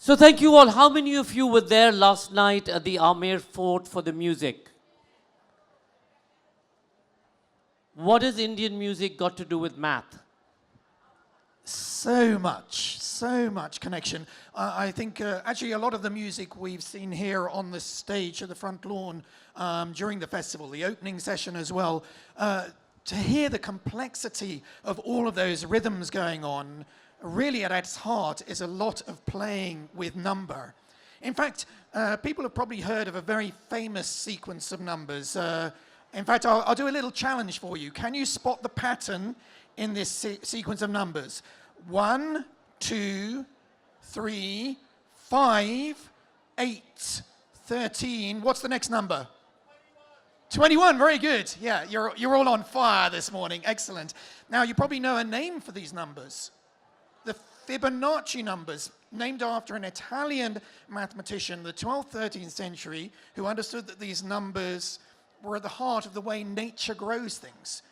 So thank you all. How many of you were there last night at the Amer Fort for the music? What has Indian music got to do with math? So much connection. I think actually a lot of the music we've seen here on the stage at the front lawn during the festival, the opening session as well, to hear the complexity of all of those rhythms going on, really at its heart is a lot of playing with number. In fact, people have probably heard of a very famous sequence of numbers. In fact, I'll do a little challenge for you. Can you spot the pattern in this sequence of numbers? 1, 2, 3, 5, 8, 13. What's the next number? 21, very good. Yeah, you're all on fire this morning. Excellent. Now, you probably know a name for these numbers. The Fibonacci numbers, named after an Italian mathematician, the 12th, 13th century, who understood that these numbers were at the heart of the way nature grows things.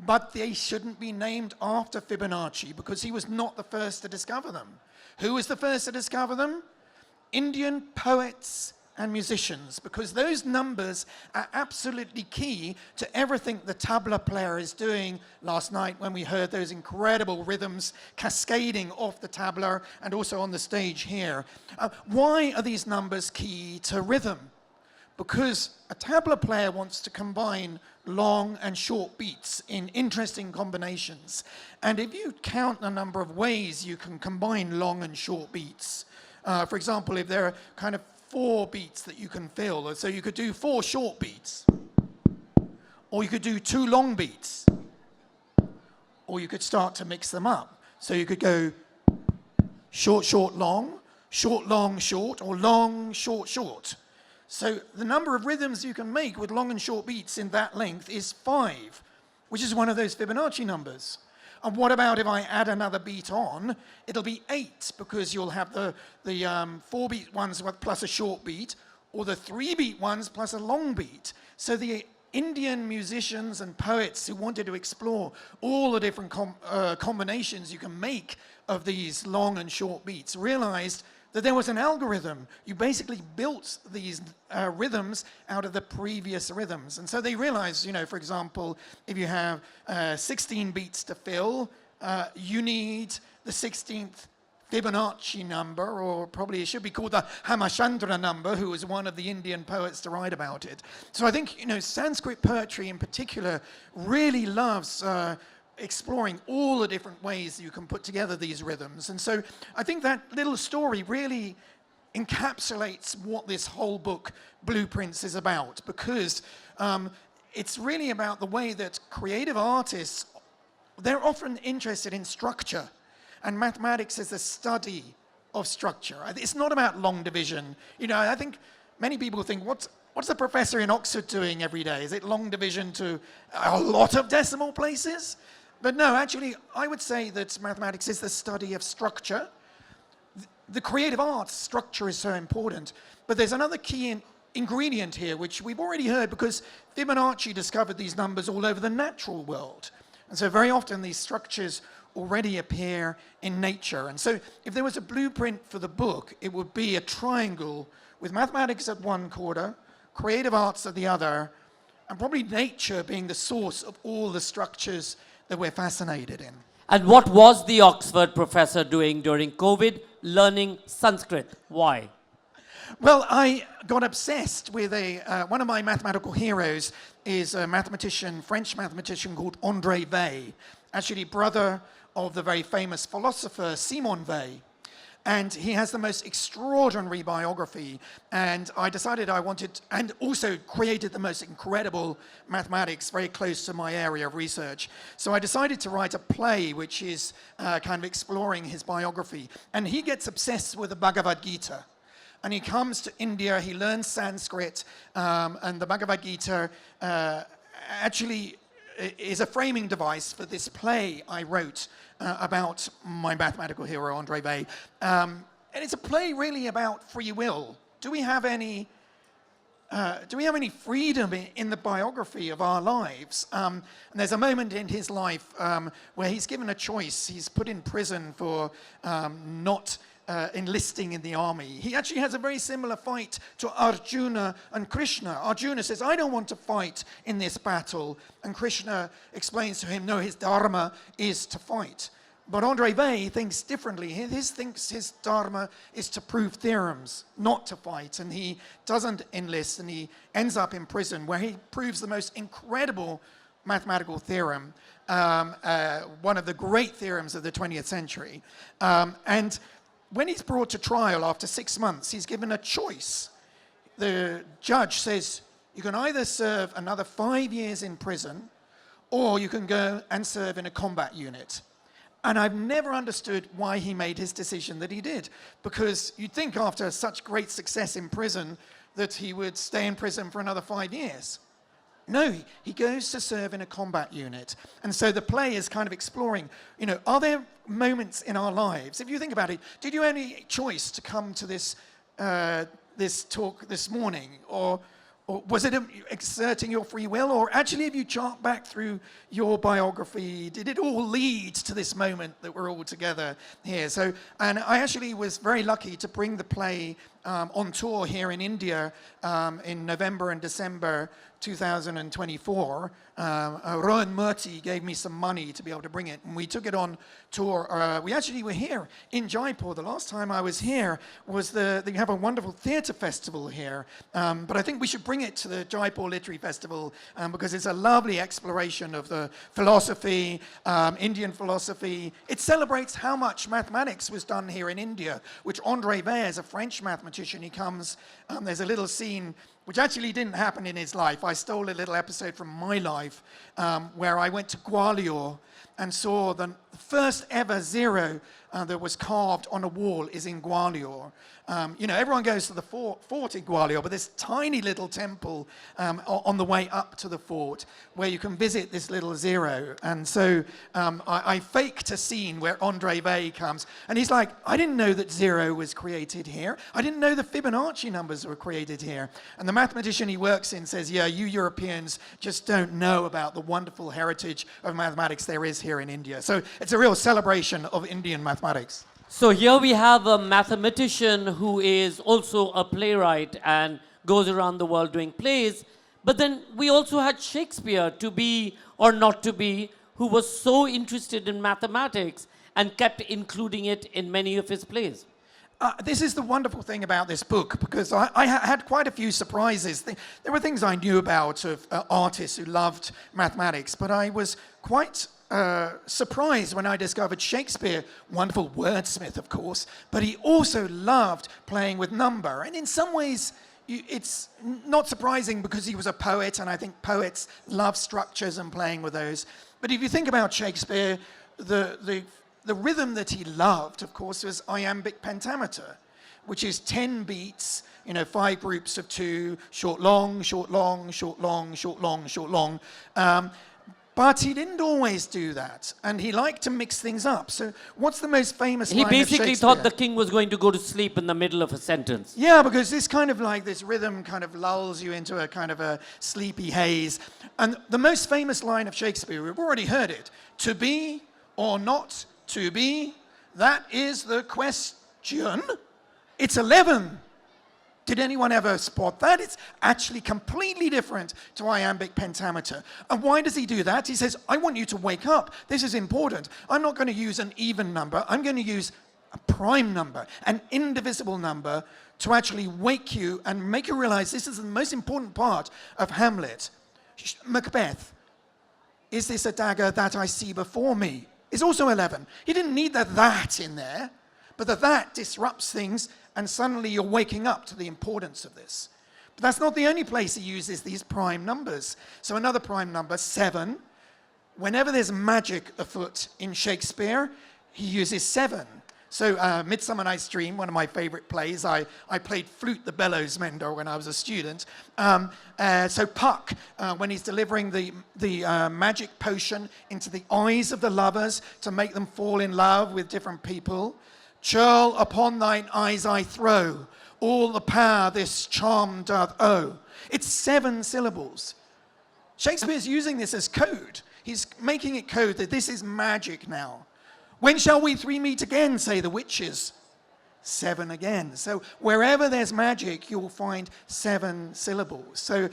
But they shouldn't be named after Fibonacci because he was not the first to discover them. Who was the first to discover them? Indian poets and musicians, because those numbers are absolutely key to everything the tabla player is doing last night when we heard those incredible rhythms cascading off the tabla and also on the stage here. Why are these numbers key to rhythm? Because a tabla player wants to combine long and short beats in interesting combinations. And if you count the number of ways you can combine long and short beats, for example, if there are kind of 4 beats that you can fill, so you could do 4 short beats, or you could do 2 long beats, or you could start to mix them up. So you could go short, short, long, short, or long, short, short. So the number of rhythms you can make with long and short beats in that length is 5, which is one of those Fibonacci numbers. And what about if I add another beat on? It'll be 8, because you'll have the 4-beat ones plus a short beat, or the 3-beat ones plus a long beat. So the Indian musicians and poets who wanted to explore all the different combinations you can make of these long and short beats realized that there was an algorithm. You basically built these rhythms out of the previous rhythms. And so they realized, you know, for example, if you have 16 beats to fill, you need the 16th Fibonacci number, or probably it should be called the Hamachandra number, who was one of the Indian poets to write about it. So I think, you know, Sanskrit poetry in particular really loves exploring all the different ways you can put together these rhythms. And so I think that little story really encapsulates what this whole book, Blueprints, is about, because it's really about the way that creative artists, they're often interested in structure, and mathematics is the study of structure. It's not about long division. You know, I think many people think, what's the professor in Oxford doing every day? Is it long division to a lot of decimal places? But no, actually, I would say that mathematics is the study of structure. The creative arts structure is so important. But there's another key ingredient here, which we've already heard, because Fibonacci discovered these numbers all over the natural world. And so very often these structures already appear in nature. And so if there was a blueprint for the book, it would be a triangle with mathematics at one corner, creative arts at the other, and probably nature being the source of all the structures that we're fascinated in. And what was the Oxford professor doing during COVID? Learning Sanskrit. Why? Well, I got obsessed with one of my mathematical heroes is a mathematician, French mathematician called André Weil, actually brother of the very famous philosopher Simon Weil. And he has the most extraordinary biography. And I decided I wanted, and also created the most incredible mathematics very close to my area of research. So I decided to write a play which is kind of exploring his biography. And he gets obsessed with the Bhagavad Gita. And he comes to India, he learns Sanskrit, and the Bhagavad Gita actually is a framing device for this play I wrote about my mathematical hero, André Weil. And it's a play really about free will. Do we have any freedom in the biography of our lives? And there's a moment in his life where he's given a choice. He's put in prison for not enlisting in the army. He actually has a very similar fight to Arjuna and Krishna. Arjuna says, I don't want to fight in this battle. And Krishna explains to him, no, his dharma is to fight. But Andre Weil thinks differently. He thinks his dharma is to prove theorems, not to fight. And he doesn't enlist, and he ends up in prison, where he proves the most incredible mathematical theorem, one of the great theorems of the 20th century. And when he's brought to trial after 6 months, he's given a choice. The judge says, you can either serve another 5 years in prison, or you can go and serve in a combat unit. And I've never understood why he made his decision that he did. Because you'd think after such great success in prison that he would stay in prison for another 5 years. No, he goes to serve in a combat unit. And so the play is kind of exploring, are there moments in our lives? If you think about it, did you have any choice to come to this talk this morning? Or was it exerting your free will? Or actually, if you chart back through your biography, did it all lead to this moment that we're all together here? So, and I actually was very lucky to bring the play on tour here in India in November and December 2024. Rohan Murthy gave me some money to be able to bring it, and we took it on tour. We actually were here in Jaipur. The last time I was here was they have a wonderful theatre festival here, but I think we should bring it to the Jaipur Literary Festival because it's a lovely exploration of the philosophy, Indian philosophy. It celebrates how much mathematics was done here in India, which Andre Weil is a French mathematician. He comes, there's a little scene which actually didn't happen in his life. I stole a little episode from my life where I went to Gwalior and saw the first ever zero that was carved on a wall is in Gwalior. Everyone goes to the fort in Gwalior, but this tiny little temple on the way up to the fort where you can visit this little zero. And so I faked a scene where Andre Weil comes, and he's like, I didn't know that zero was created here. I didn't know the Fibonacci numbers were created here. And the mathematician he works in says, yeah, you Europeans just don't know about the wonderful heritage of mathematics there is here in India. So it's a real celebration of Indian mathematics. So here we have a mathematician who is also a playwright and goes around the world doing plays. But then we also had Shakespeare, to be or not to be, who was so interested in mathematics and kept including it in many of his plays. This is the wonderful thing about this book, because I had quite a few surprises. There were things I knew about of artists who loved mathematics, but I was quite surprised when I discovered Shakespeare, wonderful wordsmith, of course, but he also loved playing with number. And in some ways, it's not surprising because he was a poet, and I think poets love structures and playing with those. But if you think about Shakespeare, the rhythm that he loved, of course, was iambic pentameter, which is 10 beats, 5 groups of 2, short, long, short, long, short, long, short, long, short, long. But he didn't always do that, and he liked to mix things up. So what's the most famous line of Shakespeare? He basically thought the king was going to go to sleep in the middle of a sentence. Yeah, because this kind of like this rhythm kind of lulls you into a kind of a sleepy haze. And the most famous line of Shakespeare, we've already heard it, to be or not to be, that is the question. It's 11. Did anyone ever spot that? It's actually completely different to iambic pentameter. And why does he do that? He says, I want you to wake up. This is important. I'm not going to use an even number. I'm going to use a prime number, an indivisible number, to actually wake you and make you realize this is the most important part of Hamlet. Macbeth, is this a dagger that I see before me? Is also 11. He didn't need that in there, but that disrupts things, and suddenly you're waking up to the importance of this. But that's not the only place he uses these prime numbers. So another prime number, 7. Whenever there's magic afoot in Shakespeare, he uses 7. So Midsummer Night's Dream, one of my favorite plays, I played Flute the Bellows Mender when I was a student. So Puck, when he's delivering the magic potion into the eyes of the lovers to make them fall in love with different people. Churl, upon thine eyes I throw, all the power this charm doth owe. It's 7 syllables. Shakespeare's using this as code. He's making it code that this is magic now. When shall we 3 meet again, say the witches? 7 again. So wherever there's magic, you'll find 7 syllables. So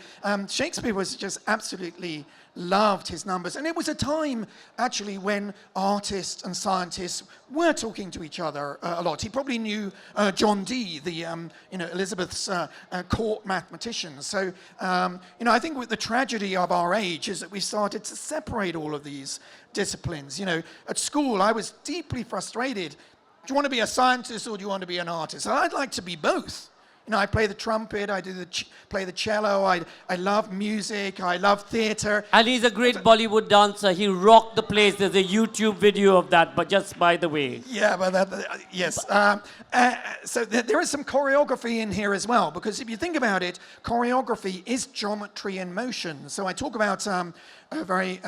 Shakespeare was just absolutely loved his numbers. And it was a time, actually, when artists and scientists were talking to each other a lot. He probably knew John Dee, the, Elizabeth's court mathematician. So, I think with the tragedy of our age is that we started to separate all of these disciplines. At school, I was deeply frustrated. Do you want to be a scientist or do you want to be an artist? I'd like to be both. I play the trumpet, I play the cello, I love music, I love theatre. And he's a great Bollywood dancer. He rocked the place. There's a YouTube video of that, but just by the way. Yeah, but yes. So there is some choreography in here as well, because if you think about it, choreography is geometry in motion. So I talk about a very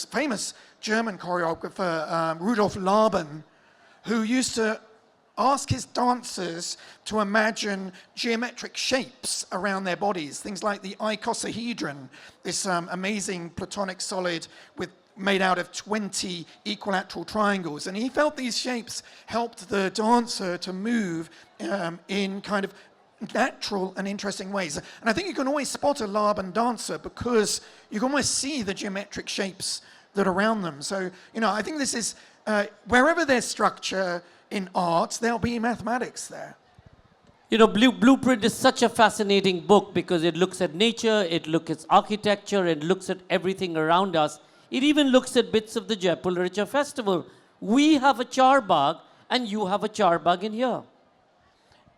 famous German choreographer, Rudolf Laban, who used to ask his dancers to imagine geometric shapes around their bodies, things like the icosahedron, this amazing platonic solid made out of 20 equilateral triangles. And he felt these shapes helped the dancer to move in kind of natural and interesting ways. And I think you can always spot a Laban dancer because you can almost see the geometric shapes that are around them. So, I think this is, wherever there's structure in art, there'll be mathematics there. Blueprint is such a fascinating book because it looks at nature, it looks at architecture, it looks at everything around us. It even looks at bits of the Jaipur Literature Festival. We have a charbagh and you have a charbagh in here.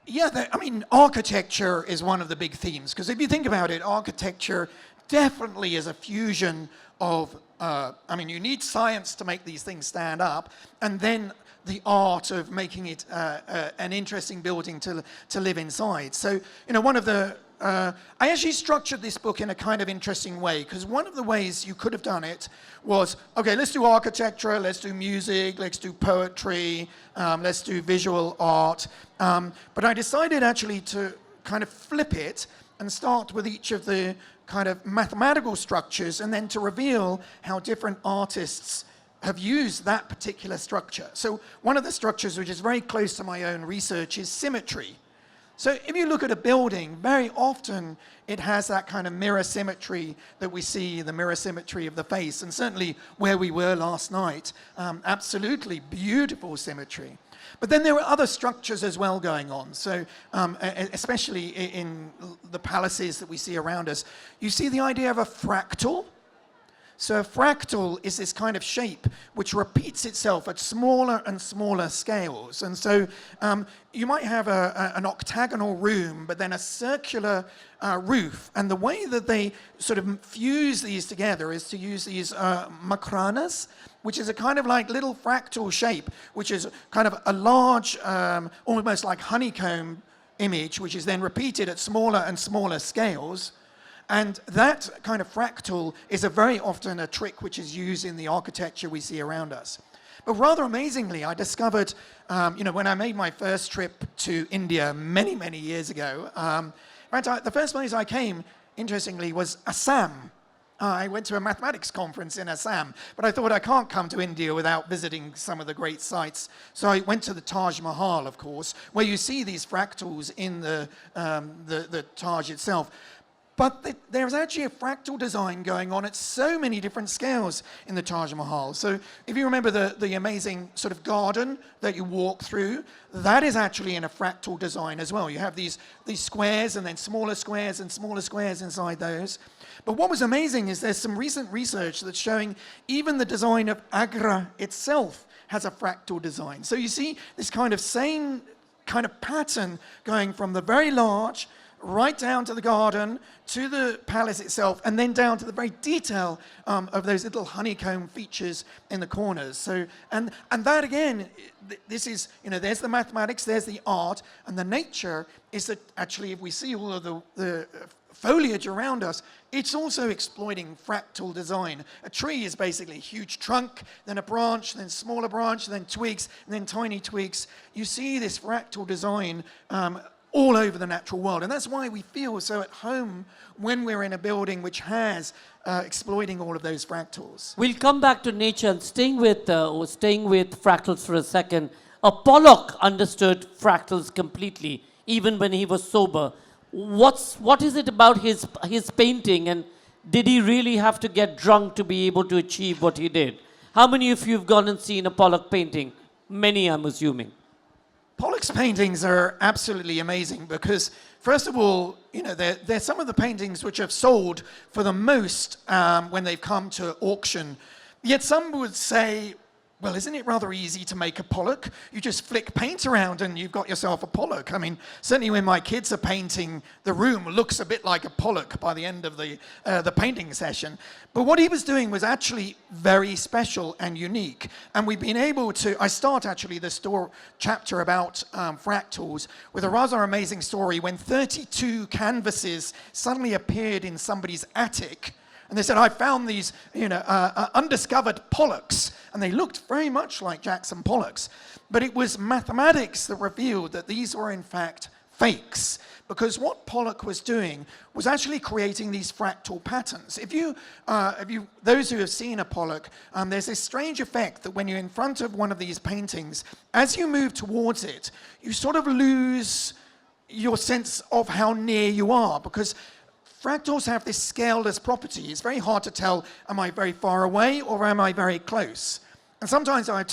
Yeah, architecture is one of the big themes, because if you think about it, architecture definitely is a fusion of, you need science to make these things stand up, and then the art of making it an interesting building to live inside. So, one of the... I actually structured this book in a kind of interesting way, because one of the ways you could have done it was, okay, let's do architecture, let's do music, let's do poetry, let's do visual art. But I decided actually to kind of flip it and start with each of the kind of mathematical structures and then to reveal how different artists have used that particular structure. So one of the structures which is very close to my own research is symmetry. So if you look at a building, very often it has that kind of mirror symmetry that we see, the mirror symmetry of the face, and certainly where we were last night, absolutely beautiful symmetry. But then there are other structures as well going on. So especially in the palaces that we see around us, you see the idea of a fractal. So a fractal is this kind of shape which repeats itself at smaller and smaller scales. And so you might have an octagonal room, but then a circular roof. And the way that they sort of fuse these together is to use these makranas, which is a kind of like little fractal shape, which is kind of a large, almost like honeycomb image, which is then repeated at smaller and smaller scales. And that kind of fractal is very often a trick which is used in the architecture we see around us. But rather amazingly, I discovered, when I made my first trip to India many, many years ago, the first place I came, interestingly, was Assam. I went to a mathematics conference in Assam, but I thought I can't come to India without visiting some of the great sites. So I went to the Taj Mahal, of course, where you see these fractals in the Taj itself. But there's actually a fractal design going on at so many different scales in the Taj Mahal. So if you remember the amazing sort of garden that you walk through, that is actually in a fractal design as well. You have these squares and then smaller squares and smaller squares inside those. But what was amazing is there's some recent research that's showing even the design of Agra itself has a fractal design. So you see this kind of same kind of pattern going from the very large right down to the garden, to the palace itself, and then down to the very detail of those little honeycomb features in the corners. So, and that again, this is, there's the mathematics, there's the art, and the nature is that actually if we see all of the foliage around us, it's also exploiting fractal design. A tree is basically a huge trunk, then a branch, then smaller branch, then twigs, and then tiny twigs. You see this fractal design all over the natural world. And that's why we feel so at home when we're in a building which has exploiting all of those fractals. We'll come back to nature and staying with fractals for a second. Pollock understood fractals completely, even when he was sober. What is it about his painting, and did he really have to get drunk to be able to achieve what he did? How many of you have gone and seen a Pollock painting? Many, I'm assuming. Pollock's paintings are absolutely amazing because, first of all, they're some of the paintings which have sold for the most when they've come to auction. Yet some would say, well, isn't it rather easy to make a Pollock? You just flick paint around and you've got yourself a Pollock. I mean, certainly when my kids are painting, the room looks a bit like a Pollock by the end of the painting session. But what he was doing was actually very special and unique. And we've been able to, I start actually the chapter about fractals with a rather amazing story when 32 canvases suddenly appeared in somebody's attic. And they said, I found these, undiscovered Pollocks. And they looked very much like Jackson Pollocks. But it was mathematics that revealed that these were, in fact, fakes. Because what Pollock was doing was actually creating these fractal patterns. Those who have seen a Pollock, there's this strange effect that when you're in front of one of these paintings, as you move towards it, you sort of lose your sense of how near you are. Because fractals have this scaleless property. It's very hard to tell, am I very far away or am I very close? And sometimes I've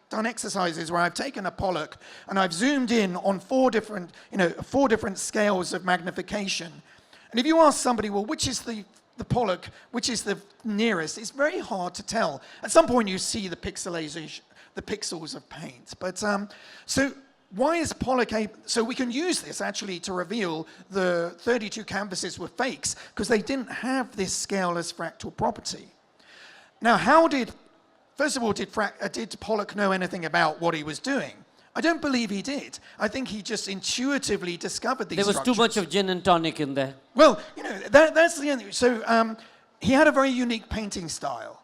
done exercises where I've taken a Pollock and I've zoomed in on four different scales of magnification. And if you ask somebody, well, which is the Pollock, which is the nearest, it's very hard to tell. At some point you see the pixelization, the pixels of paint. But so why is Pollock able? So we can use this actually to reveal the 32 canvases were fakes because they didn't have this scaleless fractal property. Now, first of all, did Pollock know anything about what he was doing? I don't believe he did. I think he just intuitively discovered these structures. There was too much of gin and tonic in there. Well, that's the end. So he had a very unique painting style.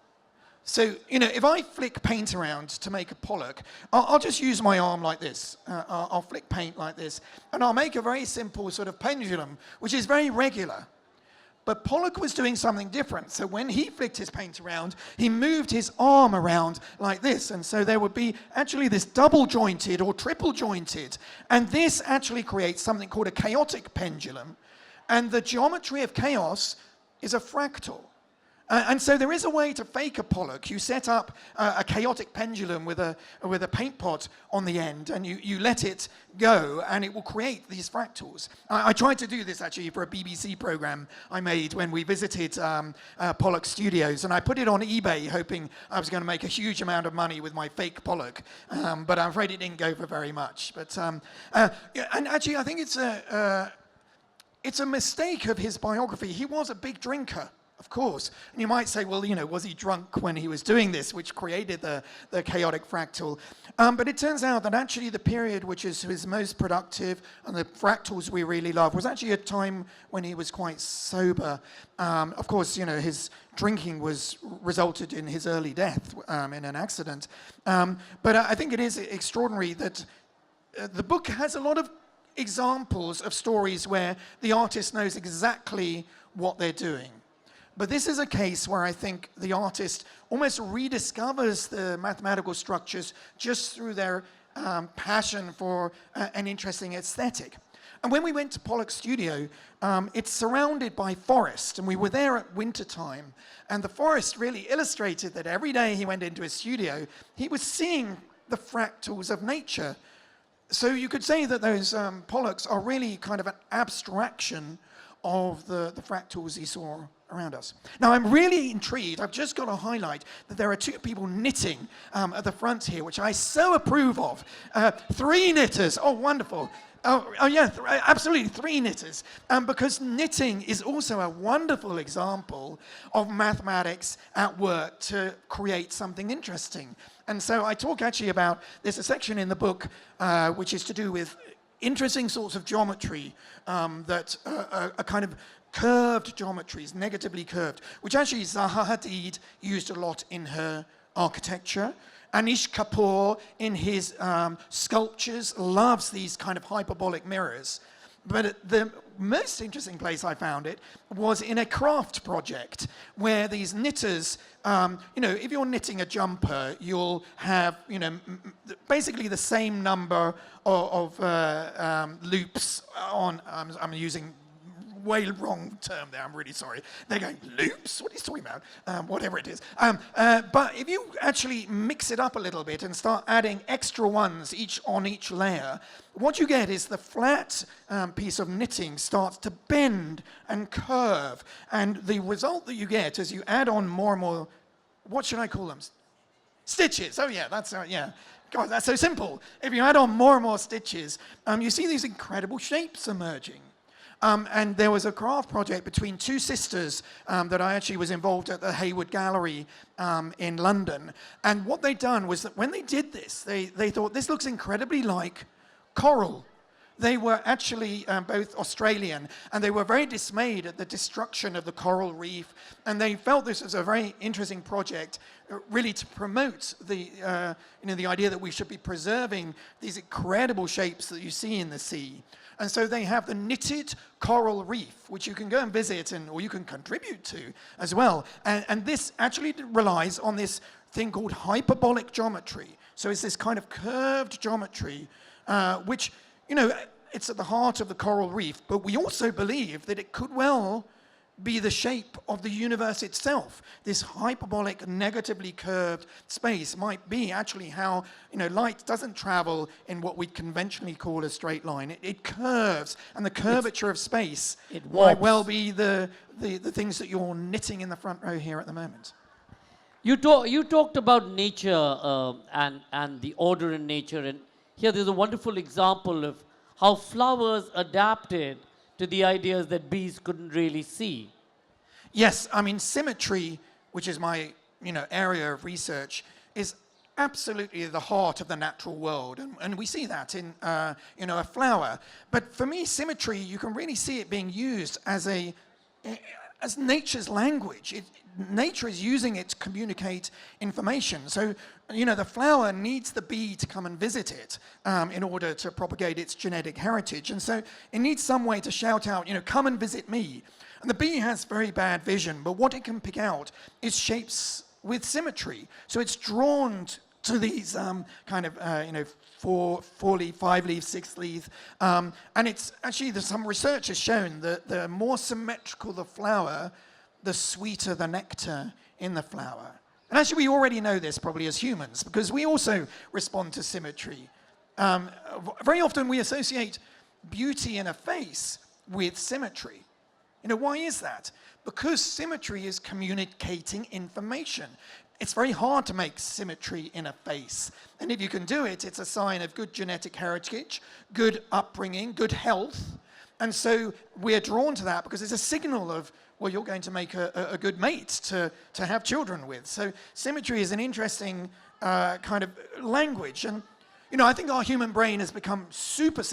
So, if I flick paint around to make a Pollock, I'll just use my arm like this. I'll flick paint like this, and I'll make a very simple sort of pendulum, which is very regular. But Pollock was doing something different. So when he flicked his paint around, he moved his arm around like this. And so there would be actually this double jointed or triple jointed. And this actually creates something called a chaotic pendulum. And the geometry of chaos is a fractal. And so there is a way to fake a Pollock. You set up a chaotic pendulum with a paint pot on the end, and you let it go, and it will create these fractals. I tried to do this actually for a BBC program I made when we visited Pollock Studios, and I put it on eBay hoping I was going to make a huge amount of money with my fake Pollock, but I'm afraid it didn't go for very much. But and actually I think it's a mistake of his biography. He was a big drinker. Of course. And you might say, well, was he drunk when he was doing this, which created the chaotic fractal? But it turns out that actually the period which is his most productive and the fractals we really love was actually a time when he was quite sober. Of course, his drinking resulted in his early death in an accident. But I think it is extraordinary that the book has a lot of examples of stories where the artist knows exactly what they're doing. But this is a case where I think the artist almost rediscovers the mathematical structures just through their passion for an interesting aesthetic. And when we went to Pollock's studio, it's surrounded by forest, and we were there at winter time. And the forest really illustrated that every day he went into his studio, he was seeing the fractals of nature. So you could say that those Pollocks are really kind of an abstraction of the fractals he saw around us. Now, I'm really intrigued. I've just got to highlight that there are two people knitting at the front here, which I so approve of. 3 knitters. Oh, wonderful. Oh yeah, absolutely, 3 knitters. Because knitting is also a wonderful example of mathematics at work to create something interesting. And so I talk actually about, there's a section in the book which is to do with interesting sorts of geometry that are kind of curved geometries, negatively curved, which actually Zaha Hadid used a lot in her architecture. Anish Kapoor in his sculptures loves these kind of hyperbolic mirrors. But the most interesting place I found it was in a craft project where these knitters, if you're knitting a jumper, you'll have, basically the same number of loops on, I'm using way wrong term there, I'm really sorry. They're going, loops? What are you talking about? Whatever it is. But if you actually mix it up a little bit and start adding extra ones on each layer, what you get is the flat piece of knitting starts to bend and curve. And the result that you get is you add on more and more, what should I call them? Stitches. Oh yeah, that's right, yeah. God, that's so simple. If you add on more and more stitches, you see these incredible shapes emerging. And there was a craft project between two sisters that I actually was involved at the Hayward Gallery in London. And what they'd done was that when they did this, they thought, this looks incredibly like coral. They were actually both Australian, and they were very dismayed at the destruction of the coral reef, and they felt this was a very interesting project, really to promote the idea that we should be preserving these incredible shapes that you see in the sea. And so they have the knitted coral reef, which you can go and visit or you can contribute to as well. And this actually relies on this thing called hyperbolic geometry. So it's this kind of curved geometry, which, it's at the heart of the coral reef. But we also believe that it could well be the shape of the universe itself. This hyperbolic, negatively curved space might be actually how, light doesn't travel in what we'd conventionally call a straight line. It curves, and the curvature of space might well be the things that you're knitting in the front row here at the moment. You talked about nature and the order in nature, and here there's a wonderful example of how flowers adapted to the ideas that bees couldn't really see. Yes, I mean, symmetry, which is my area of research, is absolutely the heart of the natural world, and we see that in a flower. But for me, symmetry, you can really see it being used as nature's language. Nature is using it to communicate information. So, the flower needs the bee to come and visit it in order to propagate its genetic heritage. And so it needs some way to shout out, come and visit me. And the bee has very bad vision, but what it can pick out is shapes with symmetry. So it's drawn to these four-leaf, five-leaf, six-leaf. And it's actually, some research has shown that the more symmetrical the flower, the sweeter the nectar in the flower. And actually, we already know this probably as humans, because we also respond to symmetry. Very often we associate beauty in a face with symmetry. Why is that? Because symmetry is communicating information. It's very hard to make symmetry in a face. And if you can do it, it's a sign of good genetic heritage, good upbringing, good health. And so we're drawn to that because it's a signal of, well, you're going to make a good mate to have children with. So symmetry is an interesting kind of language. And, I think our human brain has become super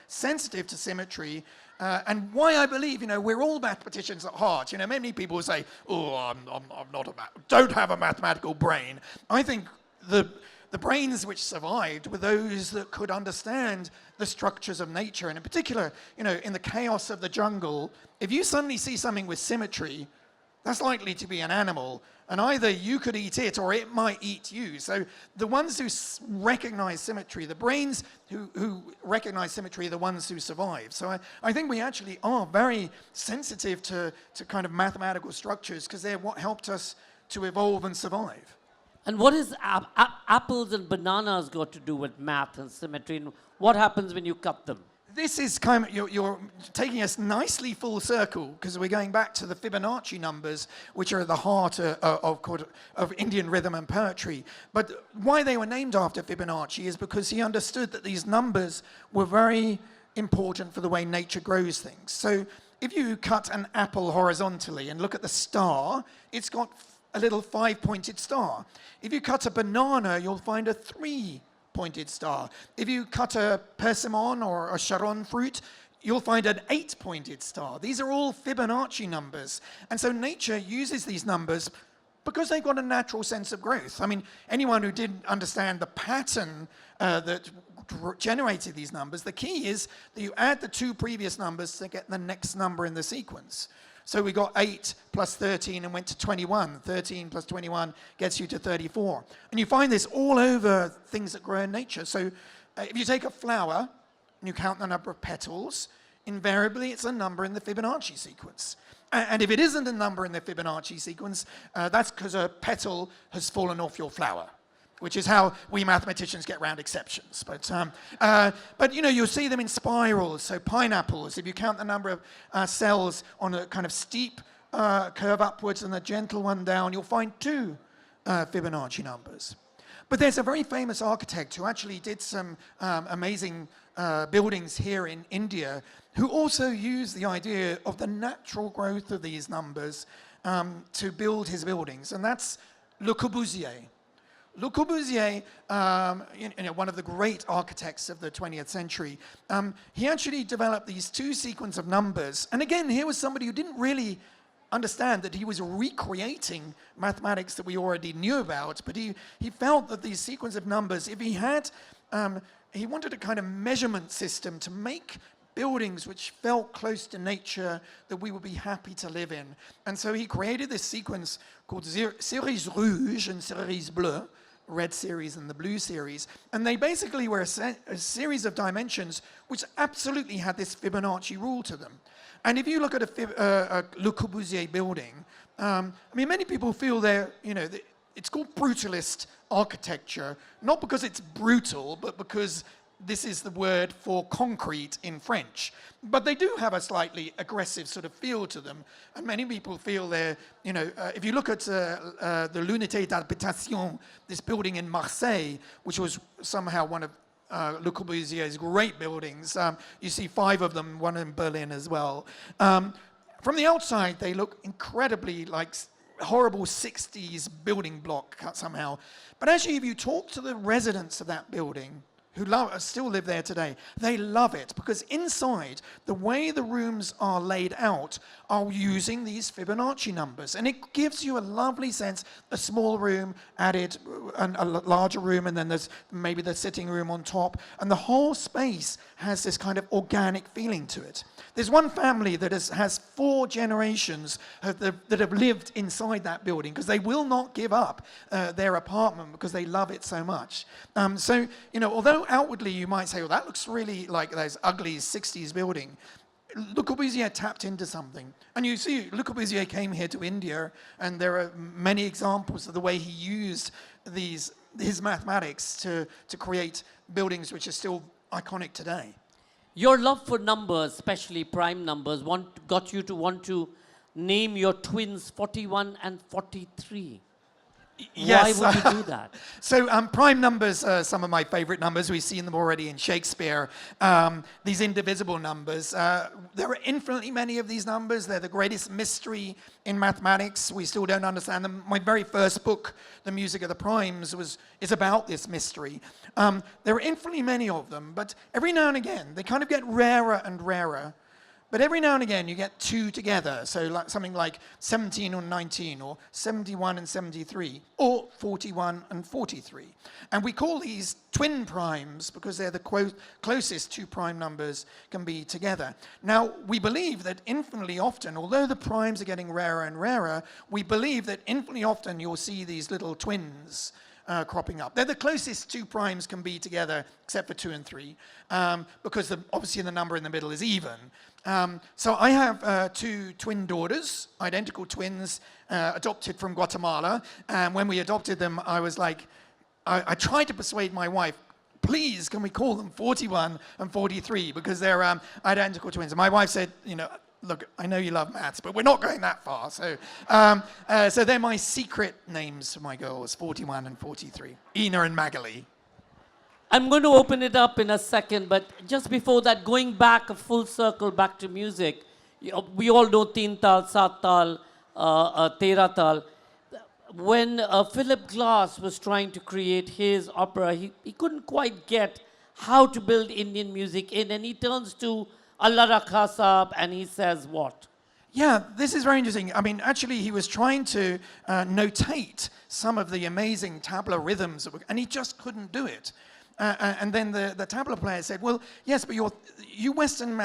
sensitive to symmetry. And why I believe, we're all mathematicians at heart. Many people say, oh, I'm not don't have a mathematical brain. I think the brains which survived were those that could understand the structures of nature. And in particular, in the chaos of the jungle, if you suddenly see something with symmetry, that's likely to be an animal. And either you could eat it or it might eat you. So the ones who recognize symmetry, the brains who recognize symmetry are the ones who survive. So I think we actually are very sensitive to kind of mathematical structures because they're what helped us to evolve and survive. And what is apples and bananas got to do with math and symmetry? And what happens when you cut them? This is kind of, you're taking us nicely full circle because we're going back to the Fibonacci numbers, which are at the heart of Indian rhythm and poetry. But why they were named after Fibonacci is because he understood that these numbers were very important for the way nature grows things. So if you cut an apple horizontally and look at the star, it's got a little 5-pointed star. If you cut a banana, you'll find a 3-pointed star. If you cut a persimmon or a charon fruit, you'll find an 8-pointed star. These are all Fibonacci numbers. And so nature uses these numbers Because they've got a natural sense of growth. I mean, anyone who didn't understand the pattern that generated these numbers, the key is that you add the two previous numbers to get the next number in the sequence. So we got 8 plus 13 and went to 21. 13 plus 21 gets you to 34. And you find this all over things that grow in nature. So if you take a flower and you count the number of petals, invariably it's a number in the Fibonacci sequence. And if it isn't a number in the Fibonacci sequence, that's because a petal has fallen off your flower, which is how we mathematicians get around exceptions. But you know, you'll see them in spirals. So pineapples, if you count the number of cells on a kind of steep curve upwards and a gentle one down, you'll find 2 Fibonacci numbers. But there's a very famous architect who actually did some amazing buildings here in India, who also used the idea of the natural growth of these numbers to build his buildings, and that's Le Corbusier. Le Corbusier, one of the great architects of the 20th century, he actually developed these 2 sequences of numbers. And again, here was somebody who didn't really understand that he was recreating mathematics that we already knew about, but he felt that these sequence of numbers, if he had, he wanted a kind of measurement system to make buildings which felt close to nature that we would be happy to live in. And so he created this sequence called Series Rouge and Series Bleu, red series and the blue series. And they basically were a series of dimensions which absolutely had this Fibonacci rule to them. And if you look at a Le Corbusier building, I mean, many people feel it's called brutalist architecture, not because it's brutal, but because this is the word for concrete in French. But they do have a slightly aggressive sort of feel to them. And many people feel they're, if you look at the l'unité d'habitation, this building in Marseille, which was somehow one of Le Corbusier's great buildings, you see 5 of them, one in Berlin as well. From the outside, they look incredibly like horrible 60s building block somehow. But actually, if you talk to the residents of that building, who still live there today, they love it because inside, the way the rooms are laid out are using these Fibonacci numbers. And it gives you a lovely sense, a small room added, a larger room, and then there's maybe the sitting room on top. And the whole space has this kind of organic feeling to it. There's one family that has 4 generations that have lived inside that building because they will not give up their apartment because they love it so much. So, although outwardly you might say, well, that looks really like those ugly 60s building, Le Corbusier tapped into something. And you see, Le Corbusier came here to India, and there are many examples of the way he used his mathematics to create buildings which are still iconic today. Your love for numbers, especially prime numbers, got you to want to name your twins 41 and 43. Yes. Why would you do that? So prime numbers are some of my favorite numbers. We've seen them already in Shakespeare. These indivisible numbers. There are infinitely many of these numbers. They're the greatest mystery in mathematics. We still don't understand them. My very first book, The Music of the Primes, is about this mystery. There are infinitely many of them, but every now and again, they kind of get rarer and rarer. But every now and again, you get 2 together. So something like 17 and 19, or 71 and 73, or 41 and 43. And we call these twin primes because they're the closest 2 prime numbers can be together. Now, we believe that infinitely often, although the primes are getting rarer and rarer, we believe that infinitely often you'll see these little twins cropping up. They're the closest 2 primes can be together, except for 2 and 3, because obviously the number in the middle is even. So I have 2 twin daughters, identical twins, adopted from Guatemala. And when we adopted them, I was like, I tried to persuade my wife, please, can we call them 41 and 43, because they're identical twins. And my wife said, look, I know you love maths, but we're not going that far. So so they're my secret names for my girls, 41 and 43, Ina and Magali. I'm going to open it up in a second, but just before that, going back a full circle back to music, we all know Teen Tal, Saat Tal, Tera Tal. When Philip Glass was trying to create his opera, he couldn't quite get how to build Indian music in, and he turns to Allah Rakha Saab and he says what? Yeah, this is very interesting. I mean, actually, he was trying to notate some of the amazing tabla rhythms, and he just couldn't do it. And then the tabla player said, well, yes, but you Western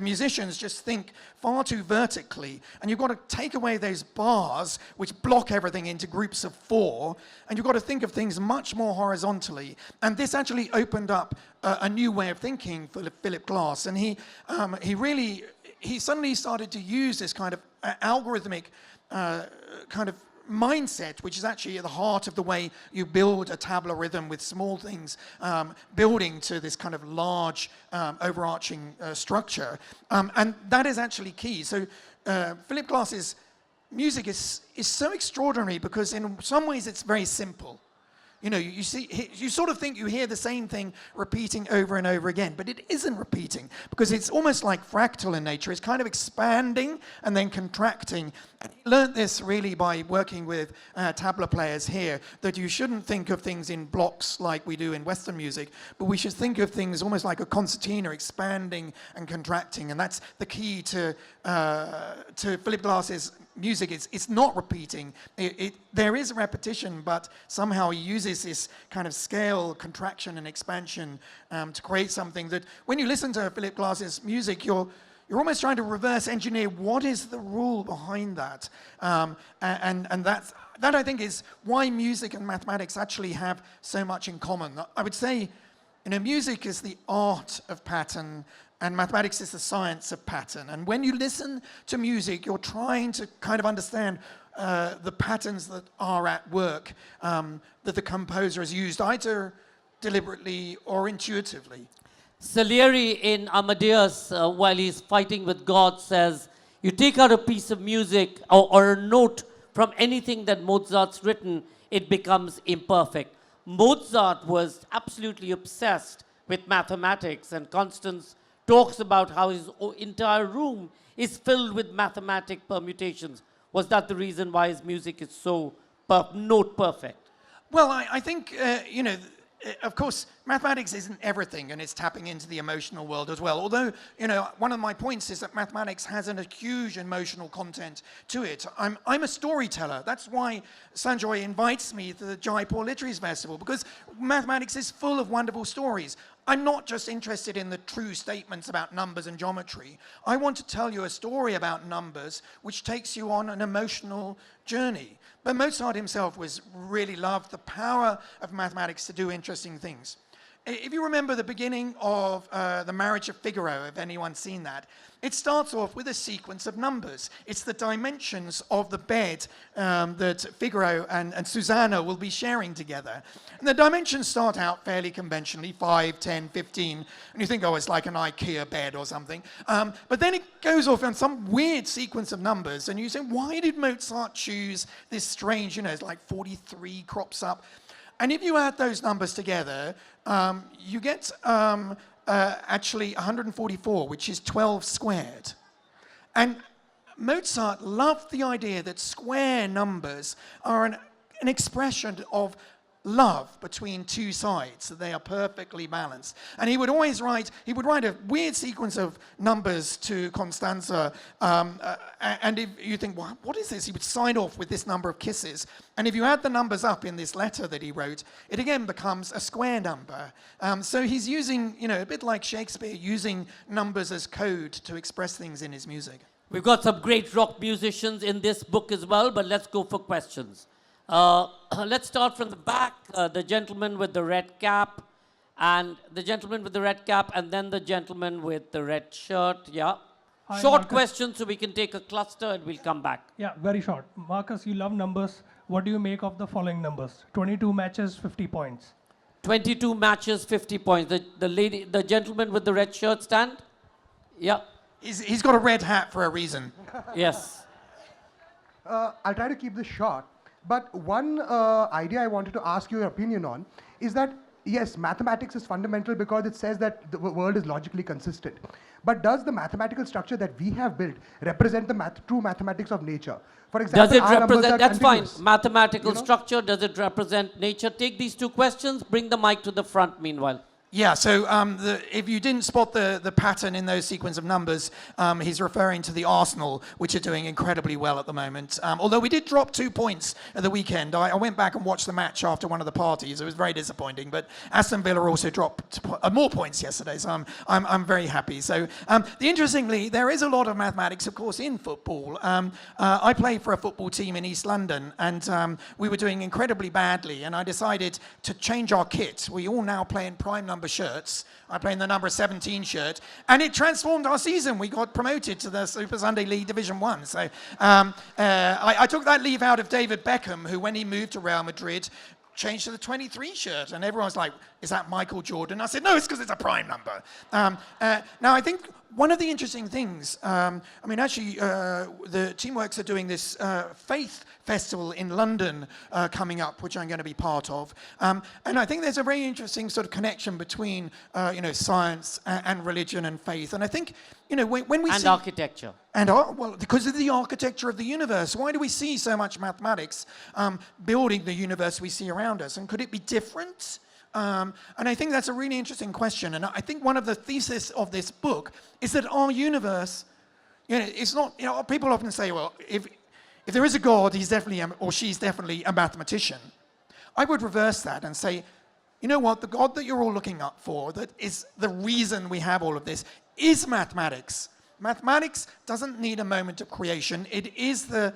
musicians just think far too vertically, and you've got to take away those bars which block everything into groups of 4, and you've got to think of things much more horizontally. And this actually opened up a new way of thinking for Philip Glass, and he suddenly started to use this kind of algorithmic kind of mindset, which is actually at the heart of the way you build a tabla rhythm with small things building to this kind of large overarching structure. And that is actually key. So Philip Glass's music is so extraordinary because in some ways it's very simple. You know, you sort of think you hear the same thing repeating over and over again, but it isn't repeating because it's almost like fractal in nature. It's kind of expanding and then contracting. And he learned this really by working with tabla players here, that you shouldn't think of things in blocks like we do in Western music, but we should think of things almost like a concertina, expanding and contracting. And that's the key to Philip Glass's music. It's not repeating. There is repetition, but somehow he uses this kind of scale, contraction and expansion to create something that when you listen to Philip Glass's music, you're almost trying to reverse engineer what is the rule behind that. And that I think is why music and mathematics actually have so much in common. I would say, you know, music is the art of pattern, and mathematics is the science of pattern. And when you listen to music, you're trying to kind of understand the patterns that are at work that the composer has used, either deliberately or intuitively. Salieri in Amadeus, while he's fighting with God, says, you take out a piece of music or a note from anything that Mozart's written, it becomes imperfect. Mozart was absolutely obsessed with mathematics, and Constance talks about how his entire room is filled with mathematic permutations. Was that the reason why his music is so note perfect? Well, I think, you know, of course, mathematics isn't everything, and it's tapping into the emotional world as well. Although, you know, one of my points is that mathematics has a huge emotional content to it. I'm a storyteller. That's why Sanjoy invites me to the Jaipur Literary Festival, because mathematics is full of wonderful stories. I'm not just interested in the true statements about numbers and geometry. I want to tell you a story about numbers which takes you on an emotional journey. But Mozart himself really loved the power of mathematics to do interesting things. If you remember the beginning of The Marriage of Figaro, if anyone's seen that, it starts off with a sequence of numbers. It's the dimensions of the bed that Figaro and Susanna will be sharing together. And the dimensions start out fairly conventionally, 5, 10, 15, and you think, oh, it's like an IKEA bed or something. But then it goes off on some weird sequence of numbers, and you say, why did Mozart choose this strange, you know, it's like 43 crops up. And if you add those numbers together, you get actually 144, which is 12 squared. And Mozart loved the idea that square numbers are an expression of love between two sides, that they are perfectly balanced. And he would write a weird sequence of numbers to Constanza, and if you think, well, what is this? He would sign off with this number of kisses. And if you add the numbers up in this letter that he wrote, it again becomes a square number. So he's using, you know, a bit like Shakespeare, using numbers as code to express things in his music. We've got some great rock musicians in this book as well, but let's go for questions. Let's start from the back, the gentleman with the red cap, and the gentleman with the red cap, and then the gentleman with the red shirt. Yeah. Hi, Short Marcus. questions so we can take a cluster and we'll come back. Yeah, very short. Marcus, you love numbers. What do you make of the following numbers? 22 matches, 50 points. 22 matches, 50 points. The gentleman with the red shirt stand? Yeah. He's got a red hat for a reason. Yes. I'll try to keep this short. But one idea I wanted to ask your opinion on is that, yes, mathematics is fundamental because it says that the world is logically consistent. But does the mathematical structure that we have built represent the true mathematics of nature? For example, Does it our numbers represent, are that's fine, continuous. mathematical You know? structure, does it represent nature? Take these two questions, bring the mic to the front meanwhile. Yeah, so if you didn't spot the pattern in those sequence of numbers, he's referring to the Arsenal, which are doing incredibly well at the moment. Although we did drop 2 points at the weekend. I went back and watched the match after one of the parties. It was very disappointing. But Aston Villa also dropped more points yesterday, so I'm very happy. So interestingly, there is a lot of mathematics, of course, in football. I play for a football team in East London, and we were doing incredibly badly, and I decided to change our kit. We all now play in prime number shirts. I play in the number 17 shirt, and it transformed our season. We got promoted to the Super Sunday League Division 1. So I took that leave out of David Beckham, who, when he moved to Real Madrid, changed to the 23 shirt, and everyone was like, is that Michael Jordan? I said, no, it's because it's a prime number. Now, I think one of the interesting things, the Teamworks are doing this faith festival in London coming up, which I'm going to be part of. And I think there's a very interesting sort of connection between, science and religion and faith. And I think, when we and see... architecture. And, well, because of the architecture of the universe. Why do we see so much mathematics building the universe we see around us? And could it be different? And I think that's a really interesting question. And I think one of the theses of this book is that our universe, it's not, people often say, well, if there is a God, he's definitely, or she's definitely a mathematician. I would reverse that and say, you know what, the God that you're all looking up for, that is the reason we have all of this, is mathematics. Mathematics doesn't need a moment of creation. It is the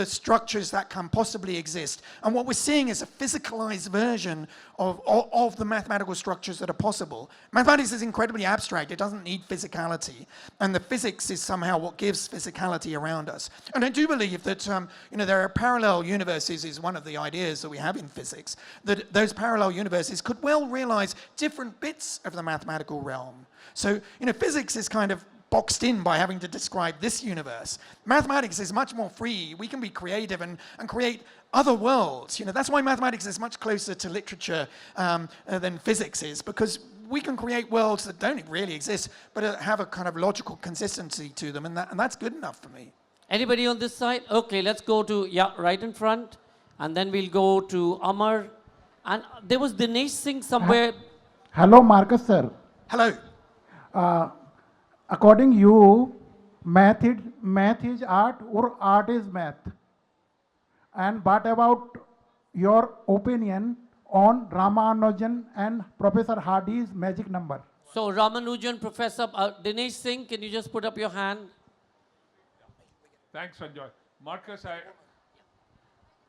structures that can possibly exist. And what we're seeing is a physicalized version of the mathematical structures that are possible. Mathematics is incredibly abstract. It doesn't need physicality. And the physics is somehow what gives physicality around us. And I do believe that there are parallel universes is one of the ideas that we have in physics, that those parallel universes could well realize different bits of the mathematical realm. So physics is kind of boxed in by having to describe this universe. Mathematics is much more free. We can be creative and create other worlds. That's why mathematics is much closer to literature than physics is, because we can create worlds that don't really exist, but have a kind of logical consistency to them, and that's good enough for me. Anybody on this side? Okay, let's go to, right in front, and then we'll go to Amar. And there was Dinesh Singh somewhere. Hello, Marcus sir. Hello. According you, math is art or art is math? And what about your opinion on Ramanujan and Professor Hardy's magic number? So Ramanujan, Professor Dinesh Singh, can you just put up your hand? Thanks, Sanjoy. Marcus,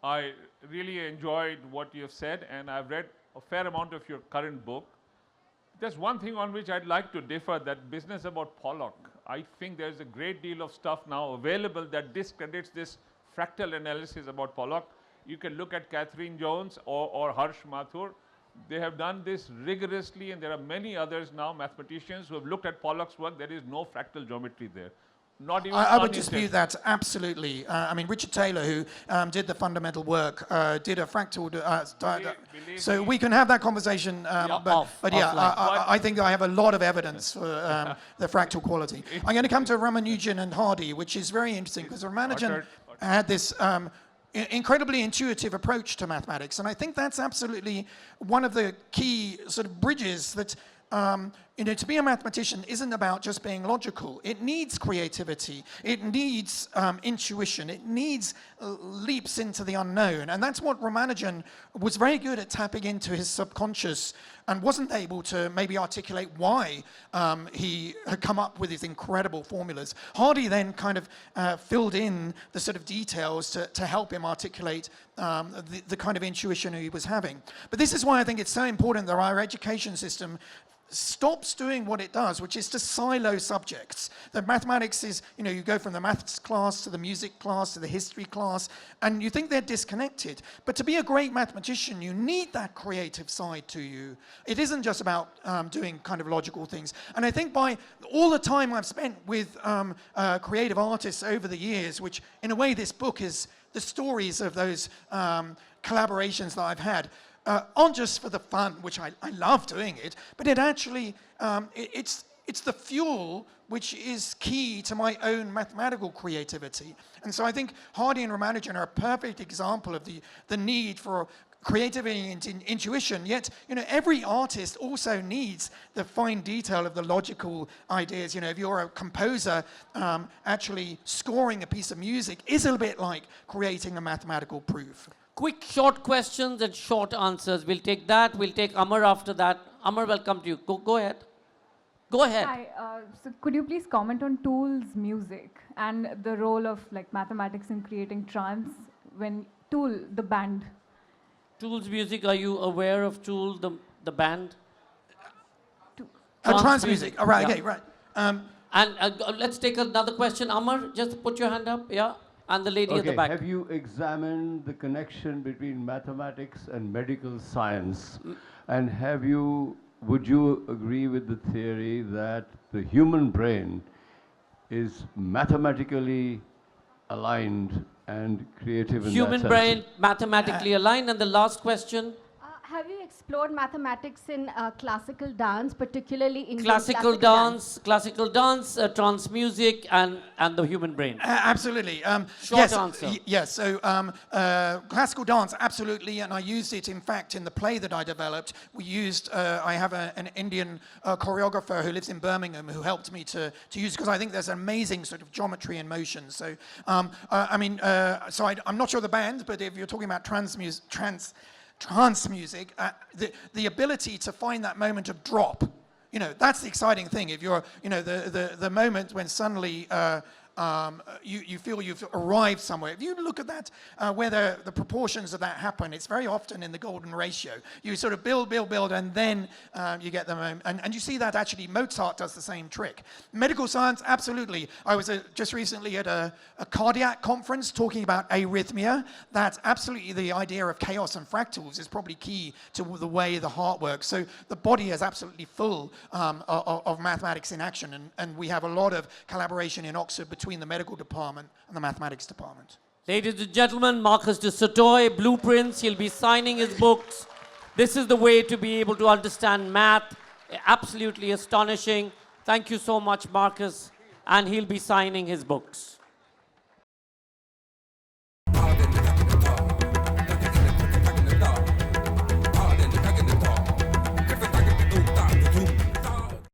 I really enjoyed what you have said, and I've read a fair amount of your current book. There's one thing on which I'd like to differ, that business about Pollock. I think there's a great deal of stuff now available that discredits this fractal analysis about Pollock. You can look at Catherine Jones or Harsh Mathur. They have done this rigorously, and there are many others now, mathematicians, who have looked at Pollock's work. There is no fractal geometry there. Not even I would dispute that, absolutely. Richard Taylor, who did the fundamental work, did a fractal... so we can have that conversation, I think I have a lot of evidence for the fractal quality. I'm going to come to Ramanujan and Hardy, which is very interesting, because Ramanujan had this... incredibly intuitive approach to mathematics, and I think that's absolutely one of the key sort of bridges that to be a mathematician isn't about just being logical. It needs creativity. It needs intuition. It needs leaps into the unknown. And that's what Ramanujan was very good at, tapping into his subconscious, and wasn't able to maybe articulate why he had come up with his incredible formulas. Hardy then kind of filled in the sort of details to help him articulate the kind of intuition he was having. But this is why I think it's so important that our education system stops doing what it does, which is to silo subjects. That mathematics is, you go from the maths class to the music class to the history class, and you think they're disconnected. But to be a great mathematician, you need that creative side to you. It isn't just about doing kind of logical things. And I think by all the time I've spent with creative artists over the years, which in a way this book is the stories of those collaborations that I've had, aren't just for the fun, which I love doing it, but it actually, it's the fuel which is key to my own mathematical creativity. And so I think Hardy and Ramanujan are a perfect example of the need for creativity and intuition, yet, every artist also needs the fine detail of the logical ideas. If you're a composer, actually scoring a piece of music is a bit like creating a mathematical proof. Quick, short questions and short answers. We'll take that. We'll take Amar after that. Amar, welcome to you. Go ahead. Go ahead. Hi, so could you please comment on Tool's music and the role of mathematics in creating trance when Tool, the band? Tool's music, are you aware of Tool, the band? Trance music. Oh, right, Yeah. okay, right. And let's take another question. Amar, just put your hand up. Yeah. And the lady at the back. Have you examined the connection between mathematics and medical science? And would you agree with the theory that the human brain is mathematically aligned and creative in Human that brain sense? mathematically aligned. And the last question. Have you explored mathematics in classical dance, particularly in Classical dance, trance music, and the human brain. Absolutely. Short yes, answer. Yes, so classical dance, absolutely, and I used it, in fact, in the play that I developed. We used, I have an Indian choreographer who lives in Birmingham who helped me to use, because I think there's amazing sort of geometry and motion. So, I'm not sure the band, but if you're talking about trance music, the ability to find that moment of drop, that's the exciting thing. If you're, the moment when suddenly you feel you've arrived somewhere. If you look at that, where the proportions of that happen, it's very often in the golden ratio. You sort of build, and then you get the moment. And you see that actually Mozart does the same trick. Medical science, absolutely. I was just recently at a cardiac conference talking about arrhythmia. That's absolutely the idea of chaos and fractals is probably key to the way the heart works. So the body is absolutely full of mathematics in action. And we have a lot of collaboration in Oxford between the medical department and the mathematics department. Ladies and gentlemen, Marcus du Sautoy, Blueprints. He'll be signing his books. This is the way to be able to understand math. Absolutely astonishing. Thank you so much, Marcus. And he'll be signing his books.